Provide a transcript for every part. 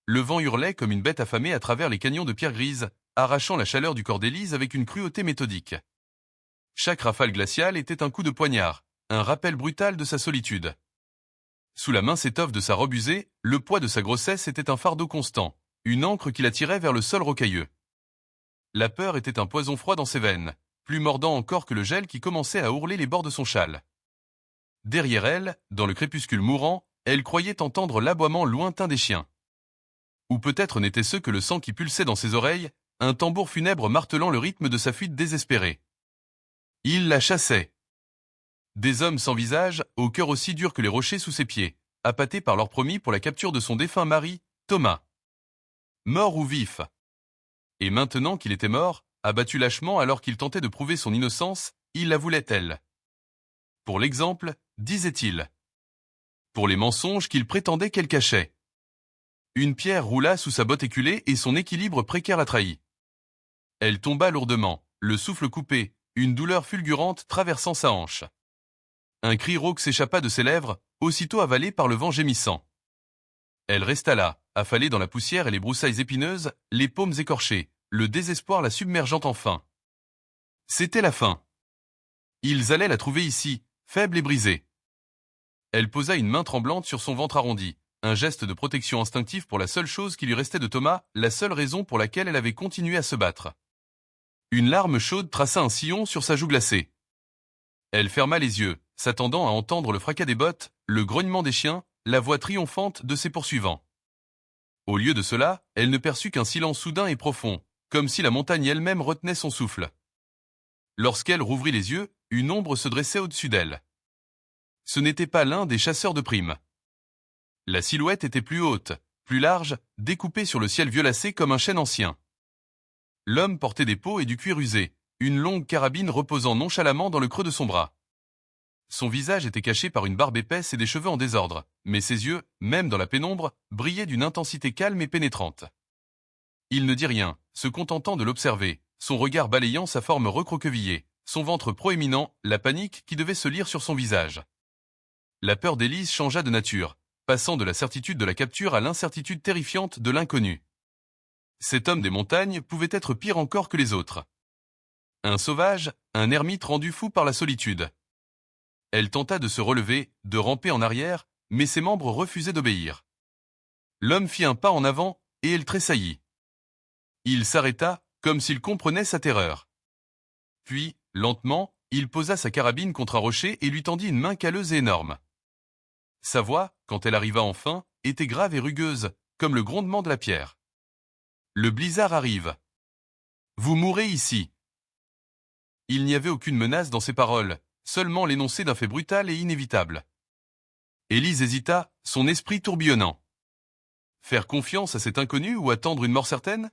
Le vent hurlait comme une bête affamée à travers les canyons de pierre grise, arrachant la chaleur du corps d'Élise avec une cruauté méthodique. Chaque rafale glaciale était un coup de poignard, un rappel brutal de sa solitude. Sous la mince étoffe de sa robe usée, le poids de sa grossesse était un fardeau constant, une ancre qui l'attirait vers le sol rocailleux. La peur était un poison froid dans ses veines, plus mordant encore que le gel qui commençait à ourler les bords de son châle. Derrière elle, dans le crépuscule mourant, elle croyait entendre l'aboiement lointain des chiens. Ou peut-être n'était-ce que le sang qui pulsait dans ses oreilles, un tambour funèbre martelant le rythme de sa fuite désespérée. Il la chassait. Des hommes sans visage, au cœur aussi dur que les rochers sous ses pieds, appâtés par leur promis pour la capture de son défunt mari, Thomas. Mort ou vif. Et maintenant qu'il était mort, abattu lâchement alors qu'il tentait de prouver son innocence, il la voulait elle. Pour l'exemple, disait-il. Pour les mensonges qu'il prétendait qu'elle cachait. Une pierre roula sous sa botte éculée et son équilibre précaire la trahit. Elle tomba lourdement, le souffle coupé, une douleur fulgurante traversant sa hanche. Un cri rauque s'échappa de ses lèvres, aussitôt avalé par le vent gémissant. Elle resta là, affalée dans la poussière et les broussailles épineuses, les paumes écorchées, le désespoir la submergeant enfin. C'était la fin. Ils allaient la trouver ici, faible et brisée. Elle posa une main tremblante sur son ventre arrondi, un geste de protection instinctif pour la seule chose qui lui restait de Thomas, la seule raison pour laquelle elle avait continué à se battre. Une larme chaude traça un sillon sur sa joue glacée. Elle ferma les yeux, s'attendant à entendre le fracas des bottes, le grognement des chiens, la voix triomphante de ses poursuivants. Au lieu de cela, elle ne perçut qu'un silence soudain et profond, comme si la montagne elle-même retenait son souffle. Lorsqu'elle rouvrit les yeux, une ombre se dressait au-dessus d'elle. Ce n'était pas l'un des chasseurs de primes. La silhouette était plus haute, plus large, découpée sur le ciel violacé comme un chêne ancien. L'homme portait des peaux et du cuir usé, une longue carabine reposant nonchalamment dans le creux de son bras. Son visage était caché par une barbe épaisse et des cheveux en désordre, mais ses yeux, même dans la pénombre, brillaient d'une intensité calme et pénétrante. Il ne dit rien, se contentant de l'observer, son regard balayant sa forme recroquevillée, son ventre proéminent, la panique qui devait se lire sur son visage. La peur d'Élise changea de nature, passant de la certitude de la capture à l'incertitude terrifiante de l'inconnu. Cet homme des montagnes pouvait être pire encore que les autres. Un sauvage, un ermite rendu fou par la solitude. Elle tenta de se relever, de ramper en arrière, mais ses membres refusaient d'obéir. L'homme fit un pas en avant, et elle tressaillit. Il s'arrêta, comme s'il comprenait sa terreur. Puis, lentement, il posa sa carabine contre un rocher et lui tendit une main calleuse et énorme. Sa voix, quand elle arriva enfin, était grave et rugueuse, comme le grondement de la pierre. Le blizzard arrive. Vous mourrez ici. Il n'y avait aucune menace dans ses paroles, seulement l'énoncé d'un fait brutal et inévitable. Élise hésita, son esprit tourbillonnant. Faire confiance à cet inconnu ou attendre une mort certaine?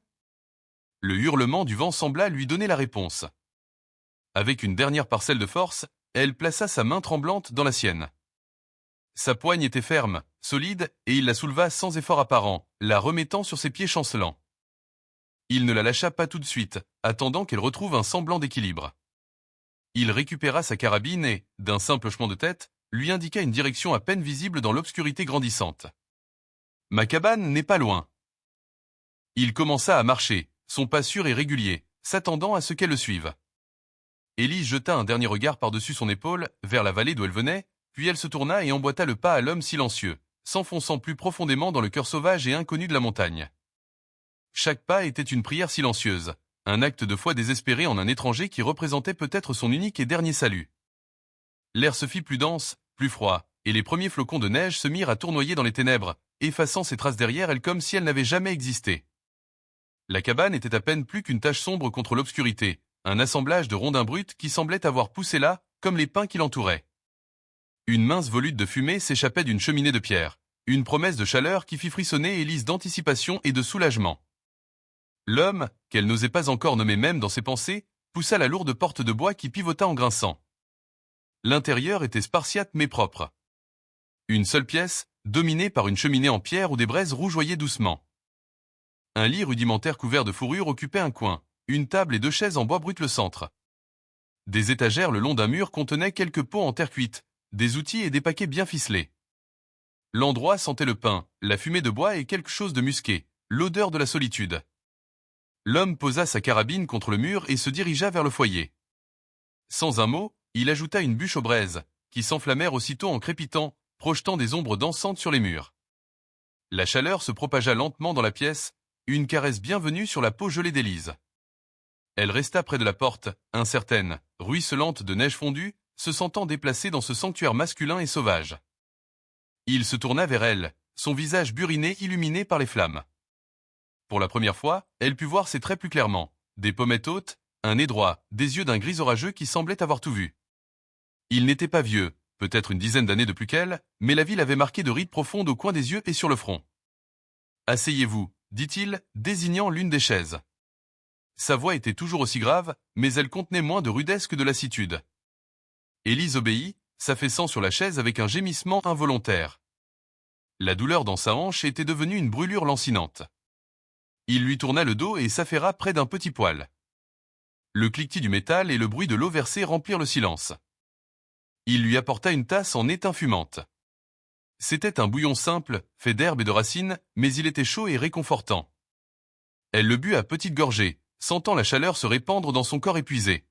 Le hurlement du vent sembla lui donner la réponse. Avec une dernière parcelle de force, elle plaça sa main tremblante dans la sienne. Sa poigne était ferme, solide, et il la souleva sans effort apparent, la remettant sur ses pieds chancelants. Il ne la lâcha pas tout de suite, attendant qu'elle retrouve un semblant d'équilibre. Il récupéra sa carabine et, d'un simple hochement de tête, lui indiqua une direction à peine visible dans l'obscurité grandissante. « Ma cabane n'est pas loin. » Il commença à marcher, son pas sûr et régulier, s'attendant à ce qu'elle le suive. Élise jeta un dernier regard par-dessus son épaule, vers la vallée d'où elle venait, puis elle se tourna et emboîta le pas à l'homme silencieux, s'enfonçant plus profondément dans le cœur sauvage et inconnu de la montagne. Chaque pas était une prière silencieuse, un acte de foi désespéré en un étranger qui représentait peut-être son unique et dernier salut. L'air se fit plus dense, plus froid, et les premiers flocons de neige se mirent à tournoyer dans les ténèbres, effaçant ses traces derrière elle comme si elle n'avait jamais existé. La cabane était à peine plus qu'une tache sombre contre l'obscurité, un assemblage de rondins bruts qui semblaient avoir poussé là, comme les pins qui l'entouraient. Une mince volute de fumée s'échappait d'une cheminée de pierre, une promesse de chaleur qui fit frissonner Élise d'anticipation et de soulagement. L'homme, qu'elle n'osait pas encore nommer même dans ses pensées, poussa la lourde porte de bois qui pivota en grinçant. L'intérieur était spartiate mais propre. Une seule pièce, dominée par une cheminée en pierre où des braises rougeoyaient doucement. Un lit rudimentaire couvert de fourrure occupait un coin, une table et deux chaises en bois brut le centre. Des étagères le long d'un mur contenaient quelques pots en terre cuite, des outils et des paquets bien ficelés. L'endroit sentait le pain, la fumée de bois et quelque chose de musqué, l'odeur de la solitude. L'homme posa sa carabine contre le mur et se dirigea vers le foyer. Sans un mot, il ajouta une bûche aux braises, qui s'enflammèrent aussitôt en crépitant, projetant des ombres dansantes sur les murs. La chaleur se propagea lentement dans la pièce, une caresse bienvenue sur la peau gelée d'Élise. Elle resta près de la porte, incertaine, ruisselante de neige fondue, se sentant déplacée dans ce sanctuaire masculin et sauvage. Il se tourna vers elle, son visage buriné illuminé par les flammes. Pour la première fois, elle put voir ses traits plus clairement, des pommettes hautes, un nez droit, des yeux d'un gris orageux qui semblait avoir tout vu. Il n'était pas vieux, peut-être une dizaine d'années de plus qu'elle, mais la vie l'avait marqué de rides profondes au coin des yeux et sur le front. « Asseyez-vous, dit-il, désignant l'une des chaises. Sa voix était toujours aussi grave, mais elle contenait moins de rudesse que de lassitude. Élise obéit, s'affaissant sur la chaise avec un gémissement involontaire. La douleur dans sa hanche était devenue une brûlure lancinante. Il lui tourna le dos et s'affaira près d'un petit poêle. Le cliquetis du métal et le bruit de l'eau versée remplirent le silence. Il lui apporta une tasse en étain fumante. C'était un bouillon simple, fait d'herbes et de racines, mais il était chaud et réconfortant. Elle le but à petites gorgées, sentant la chaleur se répandre dans son corps épuisé.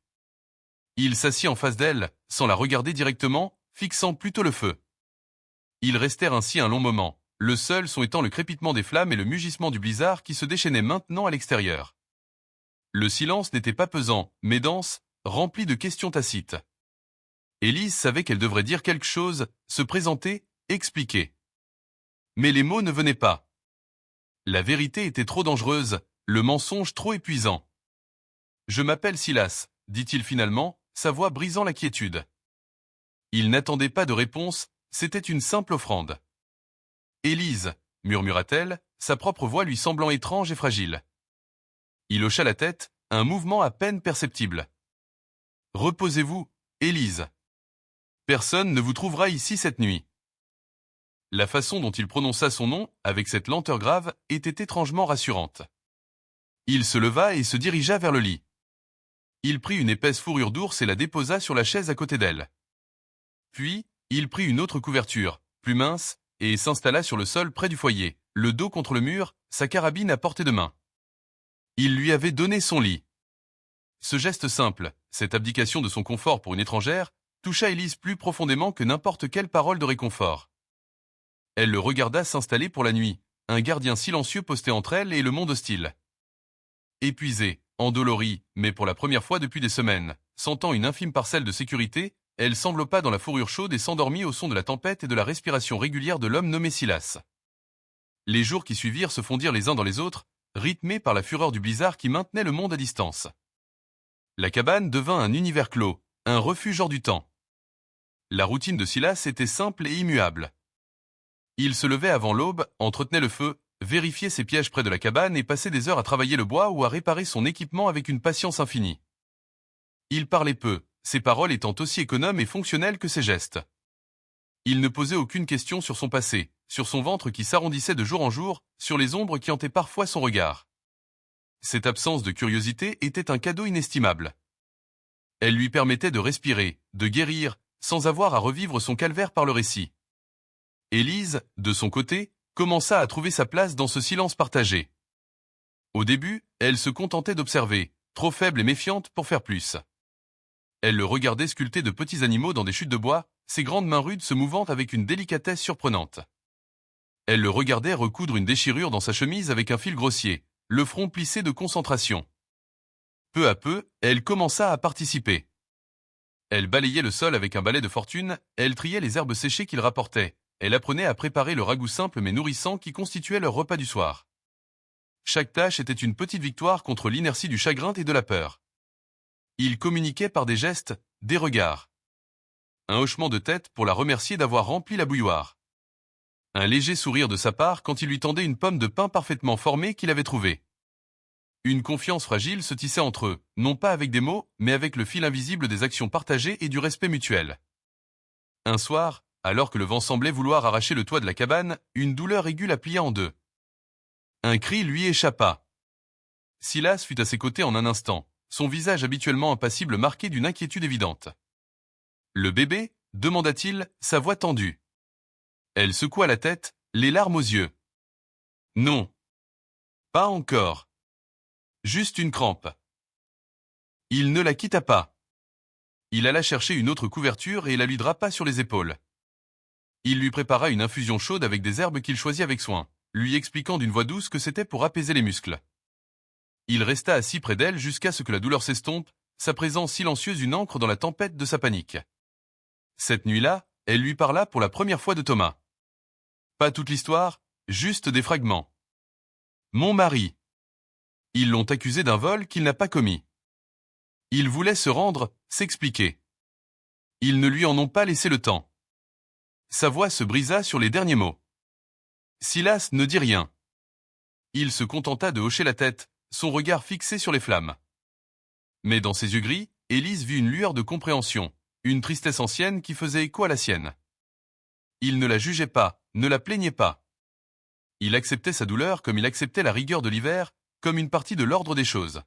Il s'assit en face d'elle, sans la regarder directement, fixant plutôt le feu. Ils restèrent ainsi un long moment, le seul son étant le crépitement des flammes et le mugissement du blizzard qui se déchaînait maintenant à l'extérieur. Le silence n'était pas pesant, mais dense, rempli de questions tacites. Élise savait qu'elle devrait dire quelque chose, se présenter, expliquer. Mais les mots ne venaient pas. La vérité était trop dangereuse, le mensonge trop épuisant. « Je m'appelle Silas », dit-il finalement, sa voix brisant la quiétude. Il n'attendait pas de réponse, c'était une simple offrande. « Élise », murmura-t-elle, sa propre voix lui semblant étrange et fragile. Il hocha la tête, un mouvement à peine perceptible. « Reposez-vous, Élise. Personne ne vous trouvera ici cette nuit. » La façon dont il prononça son nom, avec cette lenteur grave, était étrangement rassurante. Il se leva et se dirigea vers le lit. Il prit une épaisse fourrure d'ours et la déposa sur la chaise à côté d'elle. Puis, il prit une autre couverture, plus mince, et s'installa sur le sol près du foyer, le dos contre le mur, sa carabine à portée de main. Il lui avait donné son lit. Ce geste simple, cette abdication de son confort pour une étrangère, toucha Élise plus profondément que n'importe quelle parole de réconfort. Elle le regarda s'installer pour la nuit, un gardien silencieux posté entre elle et le monde hostile. Épuisée, endolorie, mais pour la première fois depuis des semaines, sentant une infime parcelle de sécurité, elle s'enveloppa dans la fourrure chaude et s'endormit au son de la tempête et de la respiration régulière de l'homme nommé Silas. Les jours qui suivirent se fondirent les uns dans les autres, rythmés par la fureur du blizzard qui maintenait le monde à distance. La cabane devint un univers clos, un refuge hors du temps. La routine de Silas était simple et immuable. Il se levait avant l'aube, entretenait le feu, vérifiait ses pièges près de la cabane et passait des heures à travailler le bois ou à réparer son équipement avec une patience infinie. Il parlait peu, ses paroles étant aussi économes et fonctionnelles que ses gestes. Il ne posait aucune question sur son passé, sur son ventre qui s'arrondissait de jour en jour, sur les ombres qui hantaient parfois son regard. Cette absence de curiosité était un cadeau inestimable. Elle lui permettait de respirer, de guérir, sans avoir à revivre son calvaire par le récit. Élise, de son côté, commença à trouver sa place dans ce silence partagé. Au début, elle se contentait d'observer, trop faible et méfiante pour faire plus. Elle le regardait sculpter de petits animaux dans des chutes de bois, ses grandes mains rudes se mouvant avec une délicatesse surprenante. Elle le regardait recoudre une déchirure dans sa chemise avec un fil grossier, le front plissé de concentration. Peu à peu, elle commença à participer. Elle balayait le sol avec un balai de fortune, elle triait les herbes séchées qu'il rapportait, elle apprenait à préparer le ragoût simple mais nourrissant qui constituait leur repas du soir. Chaque tâche était une petite victoire contre l'inertie du chagrin et de la peur. Il communiquait par des gestes, des regards. Un hochement de tête pour la remercier d'avoir rempli la bouilloire. Un léger sourire de sa part quand il lui tendait une pomme de pain parfaitement formée qu'il avait trouvée. Une confiance fragile se tissait entre eux, non pas avec des mots, mais avec le fil invisible des actions partagées et du respect mutuel. Un soir, alors que le vent semblait vouloir arracher le toit de la cabane, une douleur aiguë la plia en deux. Un cri lui échappa. Silas fut à ses côtés en un instant, son visage habituellement impassible marqué d'une inquiétude évidente. « Le bébé » demanda-t-il, sa voix tendue. Elle secoua la tête, les larmes aux yeux. Non. Pas encore. Juste une crampe. Il ne la quitta pas. Il alla chercher une autre couverture et la lui drapa sur les épaules. Il lui prépara une infusion chaude avec des herbes qu'il choisit avec soin, lui expliquant d'une voix douce que c'était pour apaiser les muscles. Il resta assis près d'elle jusqu'à ce que la douleur s'estompe, sa présence silencieuse une ancre dans la tempête de sa panique. Cette nuit-là, elle lui parla pour la première fois de Thomas. Pas toute l'histoire, juste des fragments. Mon mari. Ils l'ont accusé d'un vol qu'il n'a pas commis. Il voulait se rendre, s'expliquer. Ils ne lui en ont pas laissé le temps. Sa voix se brisa sur les derniers mots. Silas ne dit rien. Il se contenta de hocher la tête, son regard fixé sur les flammes. Mais dans ses yeux gris, Élise vit une lueur de compréhension, une tristesse ancienne qui faisait écho à la sienne. Il ne la jugeait pas, ne la plaignait pas. Il acceptait sa douleur comme il acceptait la rigueur de l'hiver, comme une partie de l'ordre des choses.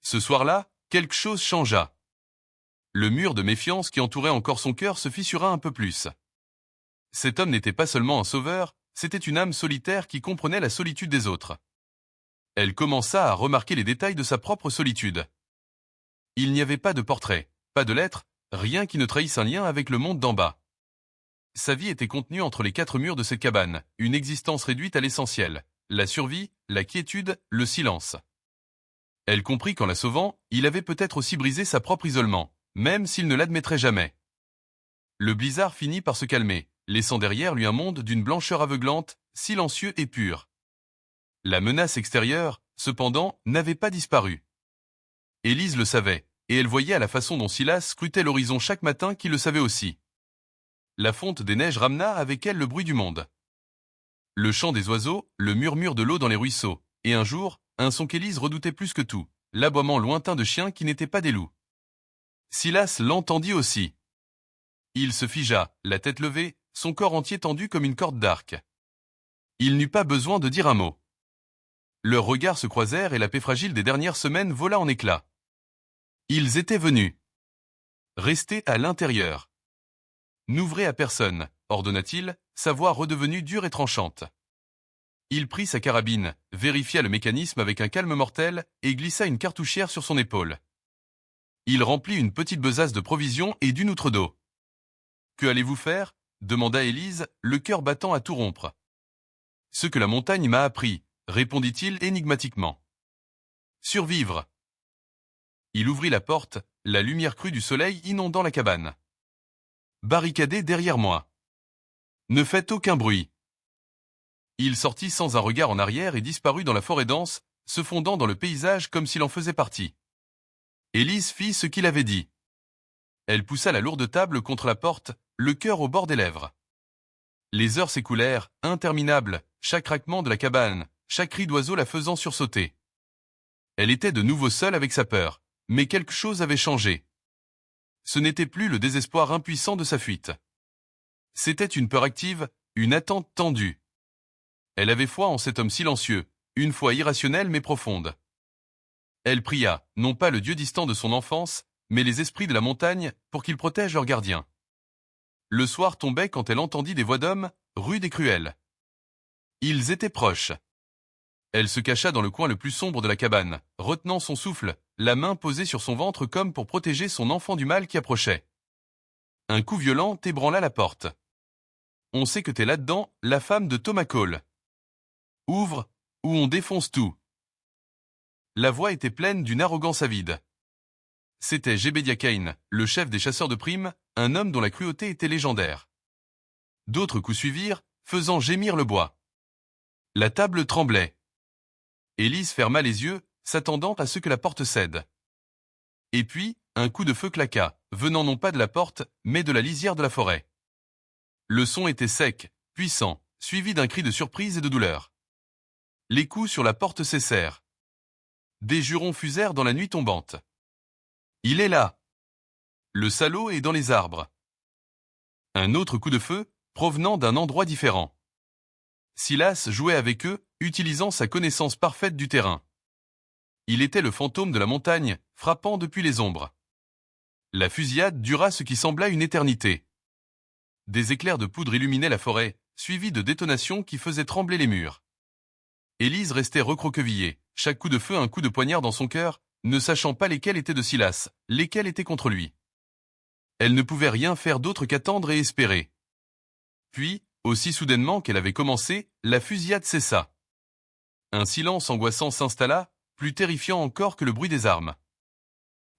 Ce soir-là, quelque chose changea. Le mur de méfiance qui entourait encore son cœur se fissura un peu plus. Cet homme n'était pas seulement un sauveur, c'était une âme solitaire qui comprenait la solitude des autres. Elle commença à remarquer les détails de sa propre solitude. Il n'y avait pas de portrait, pas de lettres, rien qui ne trahisse un lien avec le monde d'en bas. Sa vie était contenue entre les quatre murs de cette cabane, une existence réduite à l'essentiel, la survie, la quiétude, le silence. Elle comprit qu'en la sauvant, il avait peut-être aussi brisé sa propre isolement, même s'il ne l'admettrait jamais. Le blizzard finit par se calmer, laissant derrière lui un monde d'une blancheur aveuglante, silencieux et pur. La menace extérieure, cependant, n'avait pas disparu. Élise le savait, et elle voyait à la façon dont Silas scrutait l'horizon chaque matin qu'il le savait aussi. La fonte des neiges ramena avec elle le bruit du monde. Le chant des oiseaux, le murmure de l'eau dans les ruisseaux, et un jour, un son qu'Élise redoutait plus que tout, l'aboiement lointain de chiens qui n'étaient pas des loups. Silas l'entendit aussi. Il se figea, la tête levée, son corps entier tendu comme une corde d'arc. Il n'eut pas besoin de dire un mot. Leurs regards se croisèrent et la paix fragile des dernières semaines vola en éclats. Ils étaient venus. Restez à l'intérieur. N'ouvrez à personne, ordonna-t-il, sa voix redevenue dure et tranchante. Il prit sa carabine, vérifia le mécanisme avec un calme mortel et glissa une cartouchière sur son épaule. Il remplit une petite besace de provisions et d'une outre d'eau. Que allez-vous faire ? Demanda Élise, le cœur battant à tout rompre. Ce que la montagne m'a appris, répondit-il énigmatiquement. Survivre. Il ouvrit la porte, la lumière crue du soleil inondant la cabane. Barricadez derrière moi. Ne faites aucun bruit. Il sortit sans un regard en arrière et disparut dans la forêt dense, se fondant dans le paysage comme s'il en faisait partie. Élise fit ce qu'il avait dit. Elle poussa la lourde table contre la porte, le cœur au bord des lèvres. Les heures s'écoulèrent, interminables, chaque craquement de la cabane, chaque cri d'oiseau la faisant sursauter. Elle était de nouveau seule avec sa peur, mais quelque chose avait changé. Ce n'était plus le désespoir impuissant de sa fuite. C'était une peur active, une attente tendue. Elle avait foi en cet homme silencieux, une foi irrationnelle mais profonde. Elle pria, non pas le Dieu distant de son enfance, mais les esprits de la montagne, pour qu'ils protègent leurs gardiens. Le soir tombait quand elle entendit des voix d'hommes, rudes et cruelles. Ils étaient proches. Elle se cacha dans le coin le plus sombre de la cabane, retenant son souffle, la main posée sur son ventre comme pour protéger son enfant du mal qui approchait. Un coup violent ébranla la porte. On sait que t'es là-dedans, la femme de Thomas Cole. Ouvre, ou on défonce tout. La voix était pleine d'une arrogance avide. C'était Jebedia Kane, le chef des chasseurs de primes, un homme dont la cruauté était légendaire. D'autres coups suivirent, faisant gémir le bois. La table tremblait. Élise ferma les yeux, s'attendant à ce que la porte cède. Et puis, un coup de feu claqua, venant non pas de la porte, mais de la lisière de la forêt. Le son était sec, puissant, suivi d'un cri de surprise et de douleur. Les coups sur la porte cessèrent. Des jurons fusèrent dans la nuit tombante. Il est là. Le salaud est dans les arbres. Un autre coup de feu, provenant d'un endroit différent. Silas jouait avec eux, utilisant sa connaissance parfaite du terrain. Il était le fantôme de la montagne, frappant depuis les ombres. La fusillade dura ce qui sembla une éternité. des éclairs de poudre illuminaient la forêt, suivis de détonations qui faisaient trembler les murs. Élise restait recroquevillée, chaque coup de feu un coup de poignard dans son cœur, ne sachant pas lesquels étaient de Silas, lesquels étaient contre lui. Elle ne pouvait rien faire d'autre qu'attendre et espérer. Puis, aussi soudainement qu'elle avait commencé, la fusillade cessa. Un silence angoissant s'installa, plus terrifiant encore que le bruit des armes.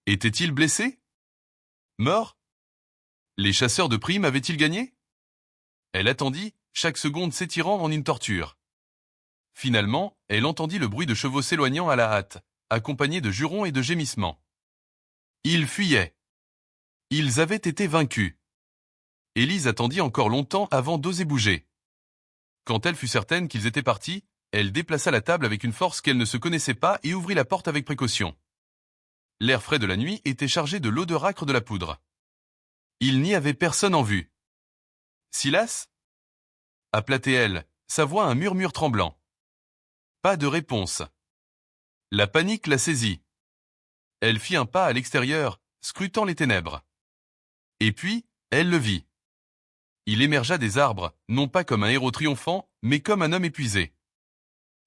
Était-il blessé? Mort? Les chasseurs de primes avaient-ils gagné? Elle attendit, chaque seconde s'étirant en une torture. Finalement, elle entendit le bruit de chevaux s'éloignant à la hâte, accompagné de jurons et de gémissements. Ils fuyaient. Ils avaient été vaincus. Élise attendit encore longtemps avant d'oser bouger. Quand elle fut certaine qu'ils étaient partis, elle déplaça la table avec une force qu'elle ne se connaissait pas et ouvrit la porte avec précaution. L'air frais de la nuit était chargé de l'odeur âcre de la poudre. Il n'y avait personne en vue. Silas? Appela-t-elle, sa voix un murmure tremblant. Pas de réponse. La panique la saisit. Elle fit un pas à l'extérieur, scrutant les ténèbres. Et puis, elle le vit. Il émergea des arbres, non pas comme un héros triomphant, mais comme un homme épuisé.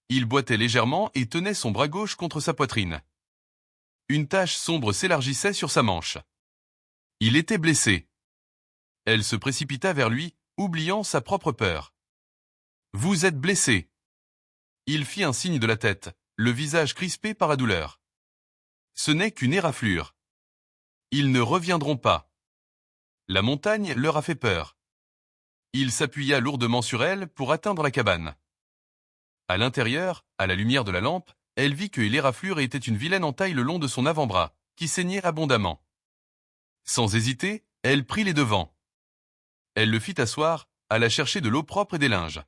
Il boitait légèrement et tenait son bras gauche contre sa poitrine. Une tache sombre s'élargissait sur sa manche. Il était blessé. Elle se précipita vers lui, oubliant sa propre peur. « Vous êtes blessé !» Il fit un signe de la tête, le visage crispé par la douleur. « Ce n'est qu'une éraflure. Ils ne reviendront pas. La montagne leur a fait peur. » Il s'appuya lourdement sur elle pour atteindre la cabane. À l'intérieur, à la lumière de la lampe, elle vit que l'éraflure était une vilaine entaille le long de son avant-bras, qui saignait abondamment. Sans hésiter, elle prit les devants. Elle le fit asseoir, alla chercher de l'eau propre et des linges.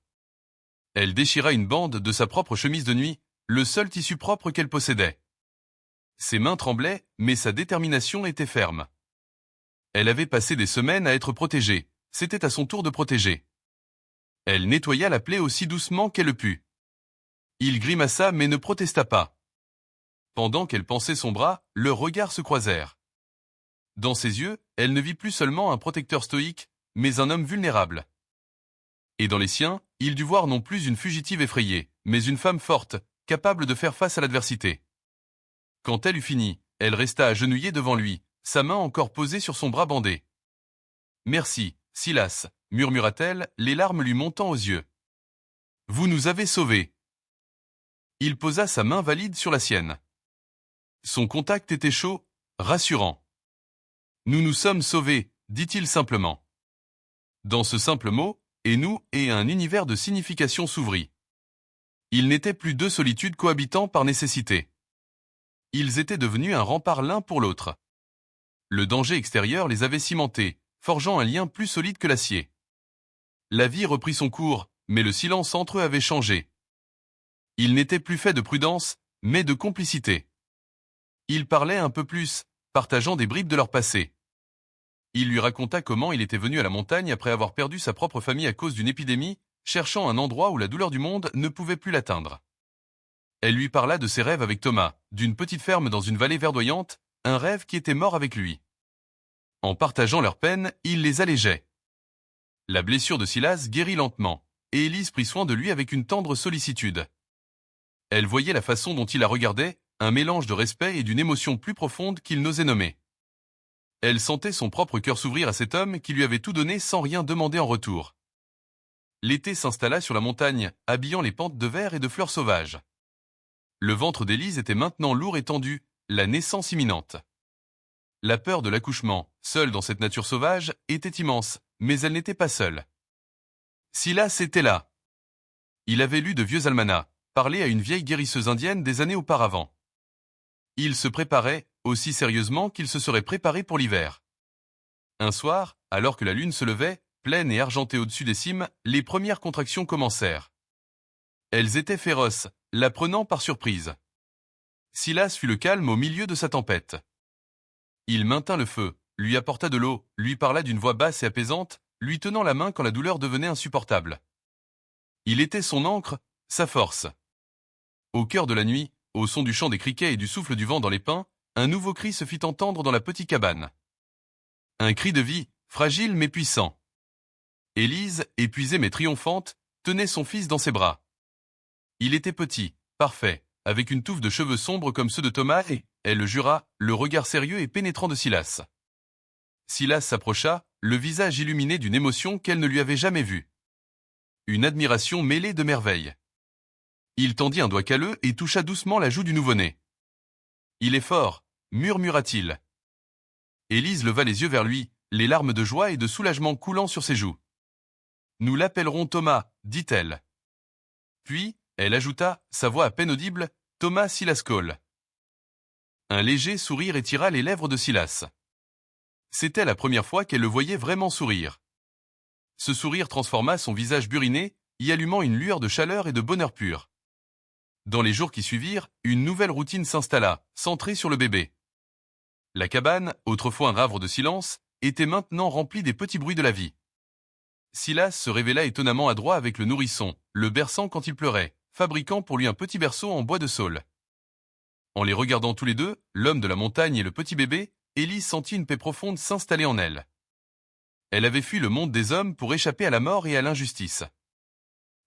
Elle déchira une bande de sa propre chemise de nuit, le seul tissu propre qu'elle possédait. Ses mains tremblaient, mais sa détermination était ferme. Elle avait passé des semaines à être protégée, c'était à son tour de protéger. Elle nettoya la plaie aussi doucement qu'elle le put. Il grimaça mais ne protesta pas. Pendant qu'elle pansait son bras, leurs regards se croisèrent. Dans ses yeux, elle ne vit plus seulement un protecteur stoïque, mais un homme vulnérable. Et dans les siens, il dut voir non plus une fugitive effrayée, mais une femme forte, capable de faire face à l'adversité. Quand elle eut fini, elle resta agenouillée devant lui, sa main encore posée sur son bras bandé. « Merci, Silas » murmura-t-elle, les larmes lui montant aux yeux. « Vous nous avez sauvés. » Il posa sa main valide sur la sienne. Son contact était chaud, rassurant. « Nous nous sommes sauvés » dit-il simplement. Dans ce simple mot, et nous et un univers de signification s'ouvrit. Ils n'étaient plus deux solitudes cohabitant par nécessité. Ils étaient devenus un rempart l'un pour l'autre. Le danger extérieur les avait cimentés, forgeant un lien plus solide que l'acier. La vie reprit son cours, mais le silence entre eux avait changé. Ils n'étaient plus faits de prudence, mais de complicité. Ils parlaient un peu plus, partageant des bribes de leur passé. Il lui raconta comment il était venu à la montagne après avoir perdu sa propre famille à cause d'une épidémie, cherchant un endroit où la douleur du monde ne pouvait plus l'atteindre. Elle lui parla de ses rêves avec Thomas, d'une petite ferme dans une vallée verdoyante, un rêve qui était mort avec lui. En partageant leurs peines, il les allégeait. La blessure de Silas guérit lentement, et Élise prit soin de lui avec une tendre sollicitude. Elle voyait la façon dont il la regardait, un mélange de respect et d'une émotion plus profonde qu'il n'osait nommer. Elle sentait son propre cœur s'ouvrir à cet homme qui lui avait tout donné sans rien demander en retour. L'été s'installa sur la montagne, habillant les pentes de verre et de fleurs sauvages. Le ventre d'Élise était maintenant lourd et tendu, la naissance imminente. La peur de l'accouchement, seule dans cette nature sauvage, était immense, mais elle n'était pas seule. Silas était là. Il avait lu de vieux almanachs, parlé à une vieille guérisseuse indienne des années auparavant. Il se préparait, aussi sérieusement qu'il se serait préparé pour l'hiver. Un soir, alors que la lune se levait, pleine et argentée au-dessus des cimes, les premières contractions commencèrent. Elles étaient féroces, la prenant par surprise. Silas fut le calme au milieu de sa tempête. Il maintint le feu, lui apporta de l'eau, lui parla d'une voix basse et apaisante, lui tenant la main quand la douleur devenait insupportable. Il était son ancre, sa force. Au cœur de la nuit, au son du chant des criquets et du souffle du vent dans les pins, un nouveau cri se fit entendre dans la petite cabane. Un cri de vie, fragile mais puissant. Élise, épuisée mais triomphante, tenait son fils dans ses bras. Il était petit, parfait, avec une touffe de cheveux sombres comme ceux de Thomas et, elle le jura, le regard sérieux et pénétrant de Silas. Silas s'approcha, le visage illuminé d'une émotion qu'elle ne lui avait jamais vue. Une admiration mêlée de merveille. Il tendit un doigt calleux et toucha doucement la joue du nouveau-né. « Il est fort », murmura-t-il. Élise leva les yeux vers lui, les larmes de joie et de soulagement coulant sur ses joues. « Nous l'appellerons Thomas, dit-elle. Puis, elle ajouta, sa voix à peine audible, « Thomas Silas Cole. » Un léger sourire étira les lèvres de Silas. C'était la première fois qu'elle le voyait vraiment sourire. Ce sourire transforma son visage buriné, y allumant une lueur de chaleur et de bonheur pur. Dans les jours qui suivirent, une nouvelle routine s'installa, centrée sur le bébé. La cabane, autrefois un havre de silence, était maintenant remplie des petits bruits de la vie. Silas se révéla étonnamment adroit avec le nourrisson, le berçant quand il pleurait, fabriquant pour lui un petit berceau en bois de saule. En les regardant tous les deux, l'homme de la montagne et le petit bébé, Élise sentit une paix profonde s'installer en elle. Elle avait fui le monde des hommes pour échapper à la mort et à l'injustice.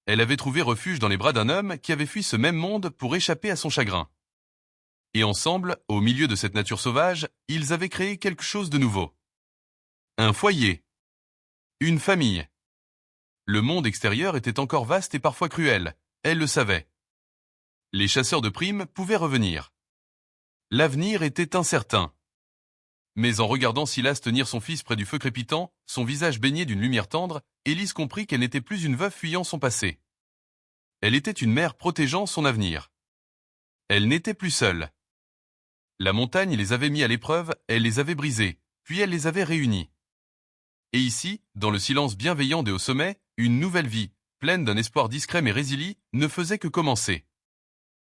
Elle avait trouvé refuge dans les bras d'un homme qui avait fui ce même monde pour échapper à son chagrin. Et ensemble, au milieu de cette nature sauvage, ils avaient créé quelque chose de nouveau. Un foyer. Une famille. Le monde extérieur était encore vaste et parfois cruel, elle le savait. Les chasseurs de primes pouvaient revenir. L'avenir était incertain. Mais en regardant Silas tenir son fils près du feu crépitant, son visage baigné d'une lumière tendre, Élise comprit qu'elle n'était plus une veuve fuyant son passé. Elle était une mère protégeant son avenir. Elle n'était plus seule. La montagne les avait mis à l'épreuve, elle les avait brisés, puis elle les avait réunis. Et ici, dans le silence bienveillant des hauts sommets, une nouvelle vie, pleine d'un espoir discret mais résilie, ne faisait que commencer.